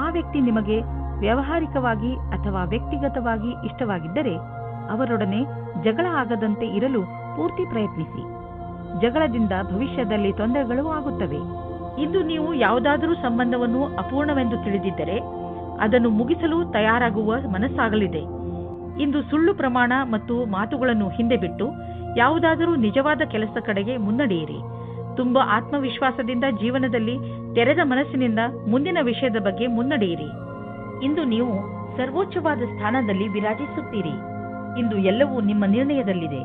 ಆ ವ್ಯಕ್ತಿ ನಿಮಗೆ ವ್ಯಾವಹಾರಿಕವಾಗಿ ಅಥವಾ ವ್ಯಕ್ತಿಗತವಾಗಿ ಇಷ್ಟವಾಗಿದ್ದರೆ ಅವರೊಡನೆ ಜಗಳ ಆಗದಂತೆ ಇರಲು ಪೂರ್ತಿ ಪ್ರಯತ್ನಿಸಿ. ಜಗಳದಿಂದ ಭವಿಷ್ಯದಲ್ಲಿ ತೊಂದರೆಗಳು ಆಗುತ್ತವೆ. ಇಂದು ನೀವು ಯಾವುದಾದರೂ ಸಂಬಂಧವನ್ನು ಅಪೂರ್ಣವೆಂದು ತಿಳಿದಿದ್ದರೆ ಅದನ್ನು ಮುಗಿಸಲು ತಯಾರಾಗುವ ಮನಸ್ಸಾಗಲಿದೆ. ಇಂದು ಸುಳ್ಳು ಪ್ರಮಾಣ ಮತ್ತು ಮಾತುಗಳನ್ನು ಹಿಂದೆ ಬಿಟ್ಟು ಯಾವುದಾದರೂ ನಿಜವಾದ ಕೆಲಸದ ಕಡೆಗೆ ಮುನ್ನಡೆಯಿರಿ. ತುಂಬಾ ಆತ್ಮವಿಶ್ವಾಸದಿಂದ ಜೀವನದಲ್ಲಿ ತೆರೆದ ಮನಸ್ಸಿನಿಂದ ಮುಂದಿನ ವಿಷಯದ ಬಗ್ಗೆ ಮುನ್ನಡೆಯಿರಿ. ಇಂದು ನೀವು ಸರ್ವೋಚ್ಚವಾದ ಸ್ಥಾನದಲ್ಲಿ ವಿರಾಜಿಸುತ್ತೀರಿ. ಇಂದು ಎಲ್ಲವೂ ನಿಮ್ಮ ನಿರ್ಣಯದಲ್ಲಿದೆ.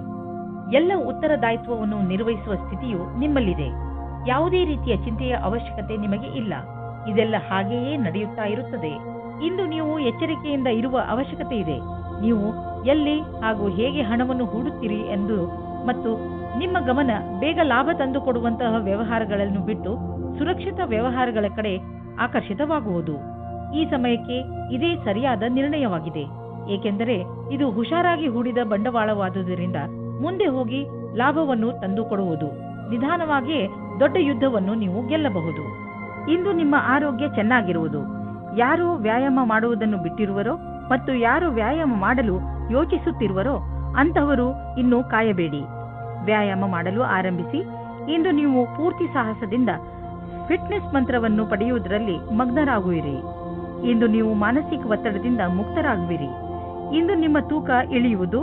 ಎಲ್ಲ ಉತ್ತರದಾಯಿತ್ವವನ್ನು ನಿರ್ವಹಿಸುವ ಸ್ಥಿತಿಯು ನಿಮ್ಮಲ್ಲಿದೆ. ಯಾವುದೇ ರೀತಿಯ ಚಿಂತೆಯ ಅವಶ್ಯಕತೆ ನಿಮಗೆ ಇಲ್ಲ. ಇದೆಲ್ಲ ಹಾಗೆಯೇ ನಡೆಯುತ್ತಾ ಇರುತ್ತದೆ. ಇಂದು ನೀವು ಎಚ್ಚರಿಕೆಯಿಂದ ಇರುವ ಅವಶ್ಯಕತೆ ಇದೆ. ನೀವು ಎಲ್ಲಿ ಹಾಗೂ ಹೇಗೆ ಹಣವನ್ನು ಹೂಡುತ್ತೀರಿ ಎಂದು ಮತ್ತು ನಿಮ್ಮ ಗಮನ ಬೇಗ ಲಾಭ ತಂದುಕೊಡುವಂತಹ ವ್ಯವಹಾರಗಳನ್ನು ಬಿಟ್ಟು ಸುರಕ್ಷಿತ ವ್ಯವಹಾರಗಳ ಕಡೆ ಆಕರ್ಷಿತವಾಗುವುದು. ಈ ಸಮಯಕ್ಕೆ ಇದೇ ಸರಿಯಾದ ನಿರ್ಣಯವಾಗಿದೆ, ಏಕೆಂದರೆ ಇದು ಹುಷಾರಾಗಿ ಹೂಡಿದ ಬಂಡವಾಳವಾದುದರಿಂದ ಮುಂದೆ ಹೋಗಿ ಲಾಭವನ್ನು ತಂದುಕೊಡುವುದು. ನಿಧಾನವಾಗಿಯೇ ದೊಡ್ಡ ಯುದ್ಧವನ್ನು ನೀವು ಗೆಲ್ಲಬಹುದು. ಇಂದು ನಿಮ್ಮ ಆರೋಗ್ಯ ಚೆನ್ನಾಗಿರುವುದು. ಯಾರು ವ್ಯಾಯಾಮ ಮಾಡುವುದನ್ನು ಬಿಟ್ಟಿರುವರೋ ಮತ್ತು ಯಾರು ವ್ಯಾಯಾಮ ಮಾಡಲು ಯೋಚಿಸುತ್ತಿರುವರೋ ಅಂತಹವರು ಇನ್ನೂ ಕಾಯಬೇಡಿ. ವ್ಯಾಯಾಮ ಮಾಡಲು ಆರಂಭಿಸಿ. ಇಂದು ನೀವು ಪೂರ್ತಿ ಸಾಹಸದಿಂದ ಫಿಟ್ನೆಸ್ ಮಂತ್ರವನ್ನು ಪಡೆಯುವುದರಲ್ಲಿ ಮಗ್ನರಾಗುವಿರಿ. ಇಂದು ನೀವು ಮಾನಸಿಕ ಒತ್ತಡದಿಂದ ಮುಕ್ತರಾಗುವಿರಿ. ಇಂದು ನಿಮ್ಮ ತೂಕ ಇಳಿಯುವುದು.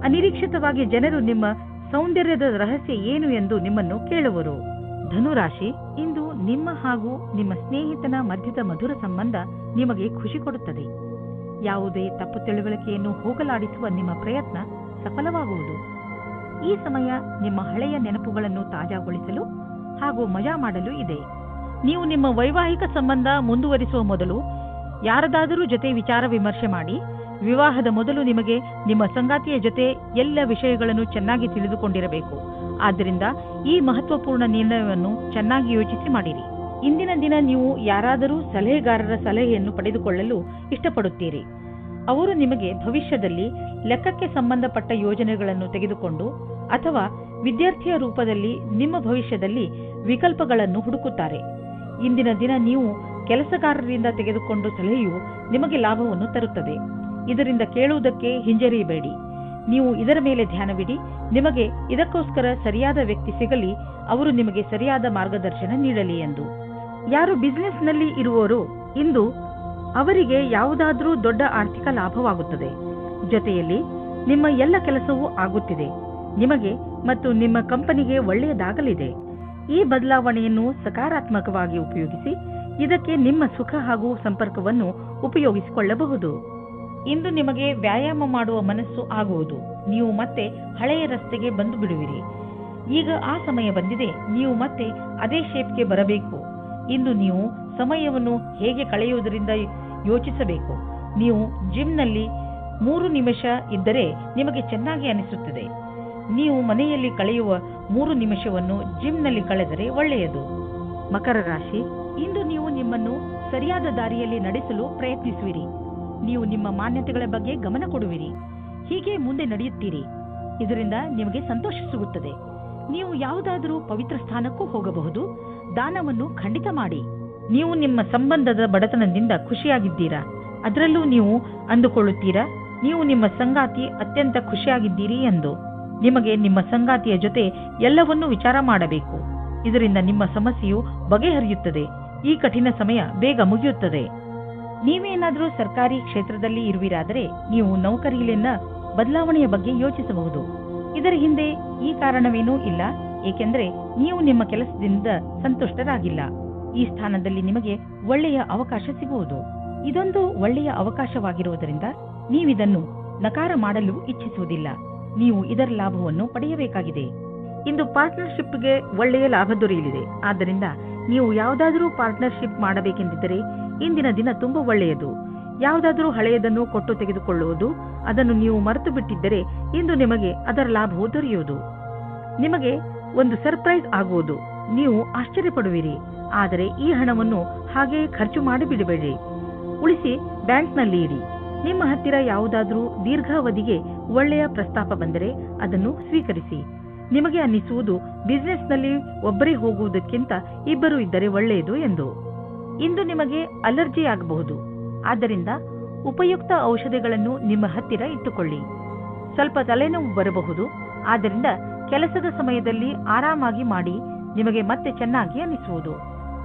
ಅನಿರೀಕ್ಷಿತವಾಗಿ ಜನರು ನಿಮ್ಮ ಸೌಂದರ್ಯದ ರಹಸ್ಯ ಏನು ಎಂದು ನಿಮ್ಮನ್ನು ಕೇಳುವರು. ಧನುರಾಶಿ, ಇಂದು ನಿಮ್ಮ ಹಾಗೂ ನಿಮ್ಮ ಸ್ನೇಹಿತನ ಮಧ್ಯದ ಮಧುರ ಸಂಬಂಧ ನಿಮಗೆ ಖುಷಿ ಕೊಡುತ್ತದೆ. ಯಾವುದೇ ತಪ್ಪು ತಿಳುವಳಿಕೆಯನ್ನು ಹೋಗಲಾಡಿಸುವ ನಿಮ್ಮ ಪ್ರಯತ್ನ ಸಫಲವಾಗುವುದು. ಈ ಸಮಯ ನಿಮ್ಮ ಹಳೆಯ ನೆನಪುಗಳನ್ನು ತಾಜಾಗೊಳಿಸಲು ಹಾಗೂ ಮಜಾ ಮಾಡಲು ಇದೆ. ನೀವು ನಿಮ್ಮ ವೈವಾಹಿಕ ಸಂಬಂಧ ಮುಂದುವರಿಸುವ ಮೊದಲು ಯಾರದಾದರೂ ಜೊತೆ ವಿಚಾರ ವಿಮರ್ಶೆ ಮಾಡಿ. ವಿವಾಹದ ಮೊದಲು ನಿಮಗೆ ನಿಮ್ಮ ಸಂಗಾತಿಯ ಜೊತೆ ಎಲ್ಲ ವಿಷಯಗಳನ್ನು ಚೆನ್ನಾಗಿ ತಿಳಿದುಕೊಂಡಿರಬೇಕು. ಆದ್ದರಿಂದ ಈ ಮಹತ್ವಪೂರ್ಣ ನಿರ್ಣಯವನ್ನು ಚೆನ್ನಾಗಿ ಯೋಚಿಸಿ ಮಾಡಿರಿ. ಇಂದಿನ ದಿನ ನೀವು ಯಾರಾದರೂ ಸಲಹೆಗಾರರ ಸಲಹೆಯನ್ನು ಪಡೆದುಕೊಳ್ಳಲು ಇಷ್ಟಪಡುತ್ತೀರಿ. ಅವರು ನಿಮಗೆ ಭವಿಷ್ಯದಲ್ಲಿ ಲೆಕ್ಕಕ್ಕೆ ಸಂಬಂಧಪಟ್ಟ ಯೋಜನೆಗಳನ್ನು ತೆಗೆದುಕೊಂಡು ಅಥವಾ ವಿದ್ಯಾರ್ಥಿಯ ರೂಪದಲ್ಲಿ ನಿಮ್ಮ ಭವಿಷ್ಯದಲ್ಲಿ ವಿಕಲ್ಪಗಳನ್ನು ಹುಡುಕುತ್ತಾರೆ. ಇಂದಿನ ದಿನ ನೀವು ಕೆಲಸಗಾರರಿಂದ ತೆಗೆದುಕೊಂಡು ಸಲಹೆಯು ನಿಮಗೆ ಲಾಭವನ್ನು ತರುತ್ತದೆ. ಇದರಿಂದ ಕೇಳುವುದಕ್ಕೆ ಹಿಂಜರಿಯಬೇಡಿ. ನೀವು ಇದರ ಮೇಲೆ ಧ್ಯಾನವಿಡಿ. ನಿಮಗೆ ಇದಕ್ಕೋಸ್ಕರ ಸರಿಯಾದ ವ್ಯಕ್ತಿ ಸಿಗಲಿ, ಅವರು ನಿಮಗೆ ಸರಿಯಾದ ಮಾರ್ಗದರ್ಶನ ನೀಡಲಿ ಎಂದು. ಯಾರು ಬಿಸಿನೆಸ್ನಲ್ಲಿ ಇರುವವರು, ಇಂದು ಅವರಿಗೆ ಯಾವುದಾದ್ರೂ ದೊಡ್ಡ ಆರ್ಥಿಕ ಲಾಭವಾಗುತ್ತದೆ. ಜೊತೆಯಲ್ಲಿ ನಿಮ್ಮ ಎಲ್ಲ ಕೆಲಸವೂ ಆಗುತ್ತಿದೆ. ನಿಮಗೆ ಮತ್ತು ನಿಮ್ಮ ಕಂಪನಿಗೆ ಒಳ್ಳೆಯದಾಗಲಿದೆ. ಈ ಬದಲಾವಣೆಯನ್ನು ಸಕಾರಾತ್ಮಕವಾಗಿ ಉಪಯೋಗಿಸಿ. ಇದಕ್ಕೆ ನಿಮ್ಮ ಸುಖ ಹಾಗೂ ಸಂಪರ್ಕವನ್ನು ಉಪಯೋಗಿಸಿಕೊಳ್ಳಬಹುದು. ಇಂದು ನಿಮಗೆ ವ್ಯಾಯಾಮ ಮಾಡುವ ಮನಸ್ಸು ಆಗುವುದು. ನೀವು ಮತ್ತೆ ಹಳೆಯ ರಸ್ತೆಗೆ ಬಂದು ಬಿಡುವಿರಿ. ಈಗ ಆ ಸಮಯ ಬಂದಿದೆ. ನೀವು ಮತ್ತೆ ಅದೇ ಶೇಪ್ಗೆ ಬರಬೇಕು. ಇಂದು ನೀವು ಸಮಯವನ್ನು ಹೇಗೆ ಕಳೆಯುವುದರಿಂದ ಯೋಚಿಸಬೇಕು. ನೀವು ಜಿಮ್ನಲ್ಲಿ 3 ನಿಮಿಷ ಇದ್ದರೆ ನಿಮಗೆ ಚೆನ್ನಾಗಿ ಅನಿಸುತ್ತದೆ. ನೀವು ಮನೆಯಲ್ಲಿ ಕಳೆಯುವ 3 ನಿಮಿಷವನ್ನು ಜಿಮ್ನಲ್ಲಿ ಕಳೆದರೆ ಒಳ್ಳೆಯದು. ಮಕರ ರಾಶಿ, ಇಂದು ನೀವು ನಿಮ್ಮನ್ನು ಸರಿಯಾದ ದಾರಿಯಲ್ಲಿ ನಡೆಸಲು ಪ್ರಯತ್ನಿಸುವಿರಿ. ನೀವು ನಿಮ್ಮ ಮಾನ್ಯತೆಗಳ ಬಗ್ಗೆ ಗಮನ ಕೊಡುವಿರಿ. ಹೀಗೆ ಮುಂದೆ ನಡೆಯುತ್ತೀರಿ. ಇದರಿಂದ ನಿಮಗೆ ಸಂತೋಷ ಸಿಗುತ್ತದೆ. ನೀವು ಯಾವುದಾದರೂ ಪವಿತ್ರ ಸ್ಥಾನಕ್ಕೂ ಹೋಗಬಹುದು. ದಾನವನ್ನು ಖಂಡಿತ ಮಾಡಿ. ನೀವು ನಿಮ್ಮ ಸಂಬಂಧದ ಬಡತನದಿಂದ ಖುಷಿಯಾಗಿದ್ದೀರಾ? ಅದರಲ್ಲೂ ನೀವು ಅಂದುಕೊಳ್ಳುತ್ತೀರಾ ನೀವು ನಿಮ್ಮ ಸಂಗಾತಿ ಅತ್ಯಂತ ಖುಷಿಯಾಗಿದ್ದೀರಿ ಎಂದು. ನಿಮಗೆ ನಿಮ್ಮ ಸಂಗಾತಿಯ ಜೊತೆ ಎಲ್ಲವನ್ನೂ ವಿಚಾರ ಮಾಡಬೇಕು. ಇದರಿಂದ ನಿಮ್ಮ ಸಮಸ್ಯೆಯು ಬಗೆಹರಿಯುತ್ತದೆ. ಈ ಕಠಿಣ ಸಮಯ ಬೇಗ ಮುಗಿಯುತ್ತದೆ. ನೀವೇನಾದರೂ ಸರ್ಕಾರಿ ಕ್ಷೇತ್ರದಲ್ಲಿ ಇರುವಿರಾದರೆ ನೀವು ನೌಕರಿಯಲ್ಲಿನ ಬದಲಾವಣೆಯ ಬಗ್ಗೆ ಯೋಚಿಸಬಹುದು. ಇದರ ಹಿಂದೆ ಈ ಕಾರಣವೇನೂ ಇಲ್ಲ, ಏಕೆಂದರೆ ನೀವು ನಿಮ್ಮ ಕೆಲಸದಿಂದ ಸಂತುಷ್ಟರಾಗಿಲ್ಲ. ಈ ಸ್ಥಾನದಲ್ಲಿ ನಿಮಗೆ ಒಳ್ಳೆಯ ಅವಕಾಶ ಸಿಗುವುದು. ಇದೊಂದು ಒಳ್ಳೆಯ ಅವಕಾಶವಾಗಿರುವುದರಿಂದ ನೀವಿದನ್ನು ನಕಾರ ಮಾಡಲು ಇಚ್ಛಿಸುವುದಿಲ್ಲ. ನೀವು ಇದರ ಲಾಭವನ್ನು ಪಡೆಯಬೇಕಾಗಿದೆ. ಇಂದು ಪಾರ್ಟ್ನರ್ಶಿಪ್ಗೆ ಒಳ್ಳೆಯ ಲಾಭ ದೊರೆಯಲಿದೆ. ಆದ್ದರಿಂದ ನೀವು ಯಾವುದಾದರೂ ಪಾರ್ಟ್ನರ್ಶಿಪ್ ಮಾಡಬೇಕೆಂದಿದ್ದರೆ ಇಂದಿನ ದಿನ ತುಂಬಾ ಒಳ್ಳೆಯದು. ಯಾವುದಾದರೂ ಹಳೆಯದನ್ನು ಕೊಟ್ಟು ತೆಗೆದುಕೊಳ್ಳುವುದು, ಅದನ್ನು ನೀವು ಮರೆತು ಬಿಟ್ಟಿದ್ದರೆ ಇಂದು ನಿಮಗೆ ಅದರ ಲಾಭವು ದೊರೆಯುವುದು. ನಿಮಗೆ ಒಂದು ಸರ್ಪ್ರೈಸ್ ಆಗುವುದು. ನೀವು ಆಶ್ಚರ್ಯಪಡುವಿರಿ. ಆದರೆ ಈ ಹಣವನ್ನು ಹಾಗೆಯೇ ಖರ್ಚು ಮಾಡಿಬಿಡಬೇಡಿ. ಉಳಿಸಿ ಬ್ಯಾಂಕ್ನಲ್ಲಿ ಇಡಿ. ನಿಮ್ಮ ಹತ್ತಿರ ಯಾವುದಾದರೂ ದೀರ್ಘಾವಧಿಗೆ ಒಳ್ಳೆಯ ಪ್ರಸ್ತಾಪ ಬಂದರೆ ಅದನ್ನು ಸ್ವೀಕರಿಸಿ. ನಿಮಗೆ ಅನ್ನಿಸುವುದು ಬಿಸಿನೆಸ್ನಲ್ಲಿ ಒಬ್ಬರೇ ಹೋಗುವುದಕ್ಕಿಂತ ಇಬ್ಬರು ಇದ್ದರೆ ಒಳ್ಳೆಯದು ಎಂದು. ಇಂದು ನಿಮಗೆ ಅಲರ್ಜಿ ಆಗಬಹುದು. ಆದ್ದರಿಂದ ಉಪಯುಕ್ತ ಔಷಧಿಗಳನ್ನು ನಿಮ್ಮ ಹತ್ತಿರ ಇಟ್ಟುಕೊಳ್ಳಿ. ಸ್ವಲ್ಪ ತಲೆನೋವು ಬರಬಹುದು. ಆದ್ದರಿಂದ ಕೆಲಸದ ಸಮಯದಲ್ಲಿ ಆರಾಮಾಗಿ ಮಾಡಿ. ನಿಮಗೆ ಮತ್ತೆ ಚೆನ್ನಾಗಿ ಅನಿಸುವುದು.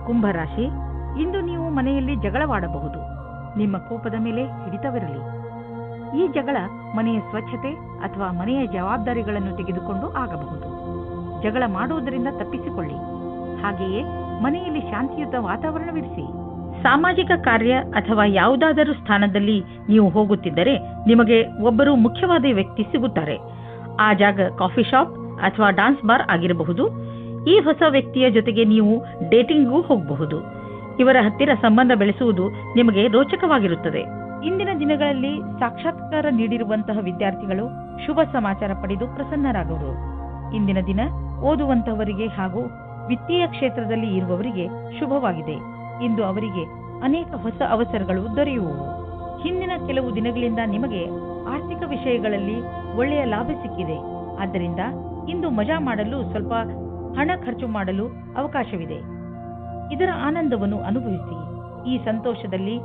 ಕುಂಭರಾಶಿ, ಇಂದು ನೀವು ಮನೆಯಲ್ಲಿ ಜಗಳವಾಡಬಹುದು. ನಿಮ್ಮ ಕೋಪದ ಮೇಲೆ ಹಿಡಿತವಿರಲಿ. ಈ ಜಗಳ ಮನೆಯ ಸ್ವಚ್ಛತೆ ಅಥವಾ ಮನೆಯ ಜವಾಬ್ದಾರಿಗಳನ್ನು ತೆಗೆದುಕೊಂಡು ಆಗಬಹುದು. ಜಗಳ ಮಾಡುವುದರಿಂದ ತಪ್ಪಿಸಿಕೊಳ್ಳಿ. ಹಾಗೆಯೇ ಮನೆಯಲ್ಲಿ ಶಾಂತಿಯುತ ವಾತಾವರಣವಿರಿಸಿ. ಸಾಮಾಜಿಕ ಕಾರ್ಯ ಅಥವಾ ಯಾವುದಾದರೂ ಸ್ಥಾನದಲ್ಲಿ ನೀವು ಹೋಗುತ್ತಿದ್ದರೆ ನಿಮಗೆ ಒಬ್ಬರು ಮುಖ್ಯವಾದ ವ್ಯಕ್ತಿ ಸಿಗುತ್ತಾರೆ. ಆ ಜಾಗ ಕಾಫಿ ಶಾಪ್ ಅಥವಾ ಡಾನ್ಸ್ ಬಾರ್ ಆಗಿರಬಹುದು. ಈ ಹೊಸ ವ್ಯಕ್ತಿಯ ಜೊತೆಗೆ ನೀವು ಡೇಟಿಂಗ್ಗೂ ಹೋಗಬಹುದು. ಇವರ ಹತ್ತಿರ ಸಂಬಂಧ ಬೆಳೆಸುವುದು ನಿಮಗೆ ರೋಚಕವಾಗಿರುತ್ತದೆ. ಇಂದಿನ ದಿನಗಳಲ್ಲಿ ಸಾಕ್ಷಾತ್ಕಾರ ನೀಡಿರುವಂತಹ ವಿದ್ಯಾರ್ಥಿಗಳು ಶುಭ ಸಮಾಚಾರ ಪಡೆದು ಪ್ರಸನ್ನರಾಗುವರು. ಇಂದಿನ ದಿನ ಓದುವಂತಹವರಿಗೆ ಹಾಗೂ ವಿತ್ತೀಯ ಕ್ಷೇತ್ರದಲ್ಲಿ ಇರುವವರಿಗೆ ಶುಭವಾಗಿದೆ. ಇಂದು ಅವರಿಗೆ ಅನೇಕ ಹೊಸ ಅವಸರಗಳು ದೊರೆಯುವವು. ಹಿಂದಿನ ಕೆಲವು ದಿನಗಳಿಂದ ನಿಮಗೆ ಆರ್ಥಿಕ ವಿಷಯಗಳಲ್ಲಿ ಒಳ್ಳೆಯ ಲಾಭ ಸಿಕ್ಕಿದೆ. ಆದ್ದರಿಂದ ಇಂದು ಮಜಾ ಮಾಡಲು ಸ್ವಲ್ಪ ಹಣ ಖರ್ಚು ಮಾಡಲು ಅವಕಾಶವಿದೆ. ಇದರ ಆನಂದವನ್ನು ಅನುಭವಿಸಿ. ಈ ಸಂತೋಷದಲ್ಲಿ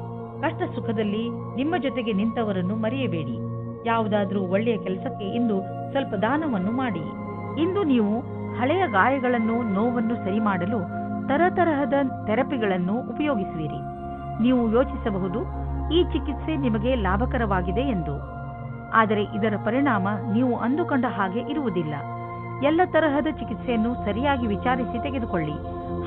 ಕಷ್ಟ ಸುಖದಲ್ಲಿ ನಿಮ್ಮ ಜೊತೆಗೆ ನಿಂತವರನ್ನು ಮರೆಯಬೇಡಿ. ಯಾವುದಾದ್ರೂ ಒಳ್ಳೆಯ ಕೆಲಸಕ್ಕೆ ಇಂದು ಸ್ವಲ್ಪ ದಾನವನ್ನು ಮಾಡಿ. ಇಂದು ನೀವು ಹಳೆಯ ಗಾಯಗಳನ್ನು ನೋವನ್ನು ಸರಿ ಮಾಡಲು ತರತರಹದ ಥೆರಪಿಗಳನ್ನು ಉಪಯೋಗಿಸುವಿರಿ. ನೀವು ಯೋಚಿಸಬಹುದು ಈ ಚಿಕಿತ್ಸೆ ನಿಮಗೆ ಲಾಭಕರವಾಗಿದೆ ಎಂದು. ಆದರೆ ಇದರ ಪರಿಣಾಮ ನೀವು ಅಂದುಕೊಂಡ ಹಾಗೆ ಇರುವುದಿಲ್ಲ. ಎಲ್ಲ ತರಹದ ಚಿಕಿತ್ಸೆಯನ್ನು ಸರಿಯಾಗಿ ವಿಚಾರಿಸಿ ತೆಗೆದುಕೊಳ್ಳಿ.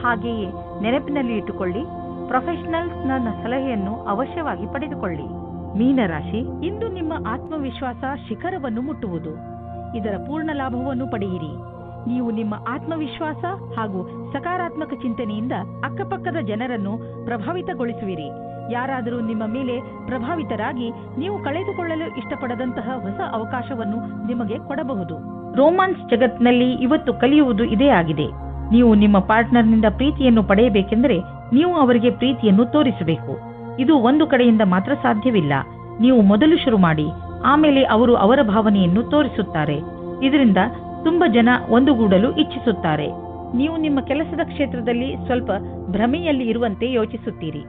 ಹಾಗೆಯೇ ನೆನಪಿನಲ್ಲಿ ಇಟ್ಟುಕೊಳ್ಳಿ, ಪ್ರೊಫೆಷನಲ್ಸ್ನ ಸಲಹೆಯನ್ನು ಅವಶ್ಯವಾಗಿ ಪಡೆದುಕೊಳ್ಳಿ. ಮೀನರಾಶಿ, ಇಂದು ನಿಮ್ಮ ಆತ್ಮವಿಶ್ವಾಸ ಶಿಖರವನ್ನು ಮುಟ್ಟುವುದು. ಇದರ ಪೂರ್ಣ ಲಾಭವನ್ನು ಪಡೆಯಿರಿ. ನೀವು ನಿಮ್ಮ ಆತ್ಮವಿಶ್ವಾಸ ಹಾಗೂ ಸಕಾರಾತ್ಮಕ ಚಿಂತನೆಯಿಂದ ಅಕ್ಕಪಕ್ಕದ ಜನರನ್ನು ಪ್ರಭಾವಿತಗೊಳಿಸುವಿರಿ. ಯಾರಾದರೂ ನಿಮ್ಮ ಮೇಲೆ ಪ್ರಭಾವಿತರಾಗಿ ನೀವು ಕಳೆದುಕೊಳ್ಳಲು ಇಷ್ಟಪಡದಂತಹ ಹೊಸ ಅವಕಾಶವನ್ನು ನಿಮಗೆ ಕೊಡಬಹುದು. ರೋಮಾನ್ಸ್ ಜಗತ್ತಿನಲ್ಲಿ ಇವತ್ತು ಕಲಿಯುವುದು ಇದೇ ಆಗಿದೆ. ನೀವು ನಿಮ್ಮ ಪಾರ್ಟ್ನರ್ನಿಂದ ಪ್ರೀತಿಯನ್ನು ಪಡೆಯಬೇಕೆಂದರೆ ನೀವು ಅವರಿಗೆ ಪ್ರೀತಿಯನ್ನು ತೋರಿಸಬೇಕು. ಇದು ಒಂದು ಕಡೆಯಿಂದ ಮಾತ್ರ ಸಾಧ್ಯವಿಲ್ಲ. ನೀವು ಮೊದಲು ಶುರು ಮಾಡಿ, ಆಮೇಲೆ ಅವರು ಅವರ ಭಾವನೆಯನ್ನು ತೋರಿಸುತ್ತಾರೆ. ಇದರಿಂದ ತುಂಬಾ ಜನ ಒಂದುಗೂಡಲು ಇಚ್ಛಿಸುತ್ತಾರೆ. ನೀವು ನಿಮ್ಮ ಕೆಲಸದ ಕ್ಷೇತ್ರದಲ್ಲಿ ಸ್ವಲ್ಪ ಭ್ರಮೆಯಲ್ಲಿ ಇರುವಂತೆ ಯೋಚಿಸುತ್ತೀರಿ.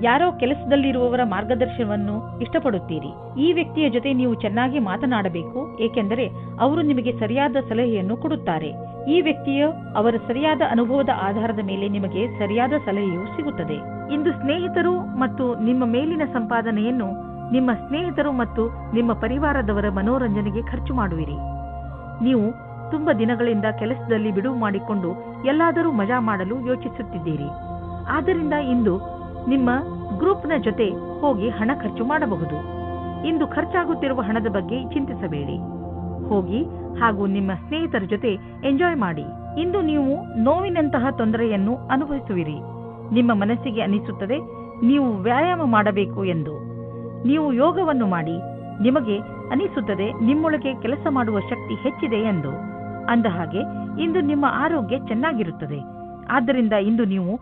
ಯಾರೋ ಕೆಲಸದಲ್ಲಿರುವವರ ಮಾರ್ಗದರ್ಶನವನ್ನು ಇಷ್ಟಪಡುತ್ತೀರಿ. ಈ ವ್ಯಕ್ತಿಯ ಜೊತೆ ನೀವು ಚೆನ್ನಾಗಿ ಮಾತನಾಡಬೇಕು, ಏಕೆಂದರೆ ಅವರು ನಿಮಗೆ ಸರಿಯಾದ ಸಲಹೆಯನ್ನು ಕೊಡುತ್ತಾರೆ. ಈ ವ್ಯಕ್ತಿಯ ಅವರ ಸರಿಯಾದ ಅನುಭವದ ಆಧಾರದ ಮೇಲೆ ನಿಮಗೆ ಸರಿಯಾದ ಸಲಹೆಯು ಸಿಗುತ್ತದೆ. ಇಂದು ಸ್ನೇಹಿತರು ಮತ್ತು ನಿಮ್ಮ ಮೇಲಿನ ಸಂಪಾದನೆಯನ್ನು ನಿಮ್ಮ ಸ್ನೇಹಿತರು ಮತ್ತು ನಿಮ್ಮ ಪರಿವಾರದವರ ಮನೋರಂಜನೆಗೆ ಖರ್ಚು ಮಾಡುವಿರಿ. ನೀವು ತುಂಬಾ ದಿನಗಳಿಂದ ಕೆಲಸದಲ್ಲಿ ಬಿಡುವು ಮಾಡಿಕೊಂಡು ಎಲ್ಲಾದರೂ ಮಜಾ ಮಾಡಲು ಯೋಚಿಸುತ್ತಿದ್ದೀರಿ. ಆದ್ದರಿಂದ ಇಂದು ನಿಮ್ಮ ಗ್ರೂಪ್ನ ಜೊತೆ ಹೋಗಿ ಹಣ ಖರ್ಚು ಮಾಡಬಹುದು. ಇಂದು ಖರ್ಚಾಗುತ್ತಿರುವ ಹಣದ ಬಗ್ಗೆ ಚಿಂತಿಸಬೇಡಿ. ಹೋಗಿ ಹಾಗೂ ನಿಮ್ಮ ಸ್ನೇಹಿತರ ಜೊತೆ ಎಂಜಾಯ್ ಮಾಡಿ. ಇಂದು ನೀವು ನೋವಿನಂತಹ ತೊಂದರೆಯನ್ನು ಅನುಭವಿಸುವಿರಿ. ನಿಮ್ಮ ಮನಸ್ಸಿಗೆ ಅನಿಸುತ್ತದೆ ನೀವು ವ್ಯಾಯಾಮ ಮಾಡಬೇಕು ಎಂದು. ನೀವು ಯೋಗವನ್ನು ಮಾಡಿ. ನಿಮಗೆ ಅನಿಸುತ್ತದೆ ನಿಮ್ಮೊಳಗೆ ಕೆಲಸ ಮಾಡುವ ಶಕ್ತಿ ಹೆಚ್ಚಿದೆ ಎಂದು. ಅಂದ ಹಾಗೆ ಇಂದು ನಿಮ್ಮ ಆರೋಗ್ಯ ಚೆನ್ನಾಗಿರುತ್ತದೆ. ಆದ್ದರಿಂದ ಇಂದು ನೀವು